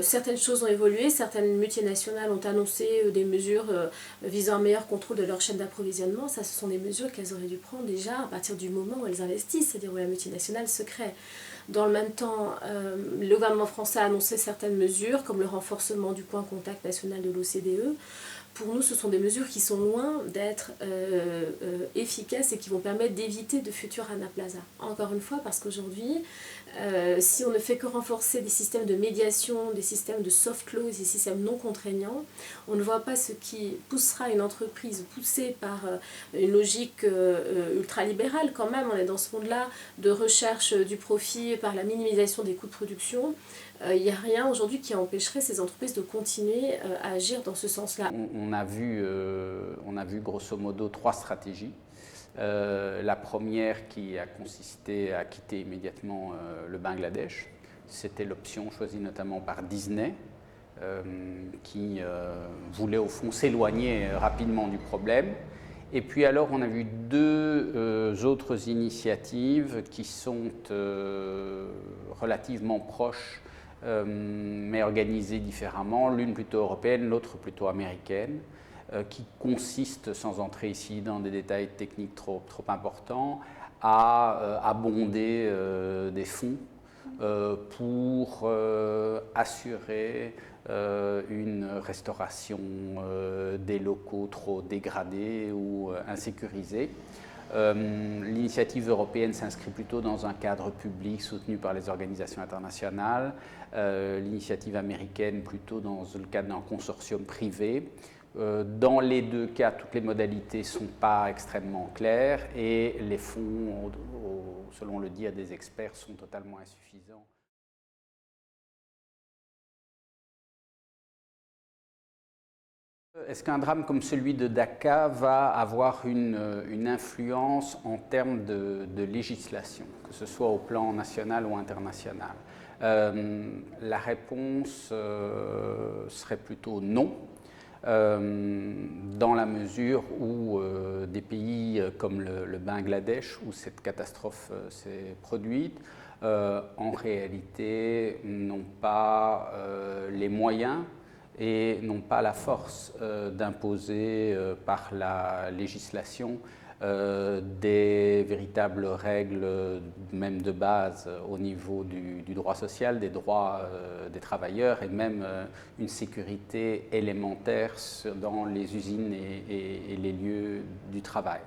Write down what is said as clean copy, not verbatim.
Certaines choses ont évolué, certaines multinationales ont annoncé des mesures visant un meilleur contrôle de leur chaîne d'approvisionnement. Ça, ce sont des mesures qu'elles auraient dû prendre déjà à partir du moment où elles investissent, c'est-à-dire où la multinationale se crée. Dans le même temps, le gouvernement français a annoncé certaines mesures, comme le renforcement du point contact national de l'OCDE. Pour nous, ce sont des mesures qui sont loin d'être efficaces et qui vont permettre d'éviter de futurs Rana Plaza. Encore une fois, parce qu'aujourd'hui, si on ne fait que renforcer des systèmes de médiation, des systèmes de soft law, des systèmes non contraignants, on ne voit pas ce qui poussera une entreprise poussée par une logique ultralibérale. Quand même, on est dans ce monde-là de recherche du profit par la minimisation des coûts de production. Il n'y a rien aujourd'hui qui empêcherait ces entreprises de continuer à agir dans ce sens-là. On a vu grosso modo 3 stratégies. La première qui a consisté à quitter immédiatement le Bangladesh, c'était l'option choisie notamment par Disney, qui voulait au fond s'éloigner rapidement du problème. Et puis alors on a vu 2 autres initiatives qui sont relativement proches, mais organisées différemment, l'une plutôt européenne, l'autre plutôt américaine, qui consiste, sans entrer ici dans des détails techniques trop importants, à abonder des fonds pour assurer une restauration des locaux trop dégradés ou insécurisés. L'initiative européenne s'inscrit plutôt dans un cadre public soutenu par les organisations internationales, l'initiative américaine plutôt dans le cadre d'un consortium privé. Dans les 2 cas, toutes les modalités ne sont pas extrêmement claires et les fonds, selon le dire des experts, sont totalement insuffisants. Est-ce qu'un drame comme celui de Dacca va avoir une influence en termes de législation, que ce soit au plan national ou international? La réponse serait plutôt non, dans la mesure où des pays comme le Bangladesh, où cette catastrophe s'est produite, en réalité n'ont pas les moyens et n'ont pas la force d'imposer par la législation des véritables règles, même de base, au niveau du droit social, des droits des travailleurs et même une sécurité élémentaire dans les usines et les lieux du travail.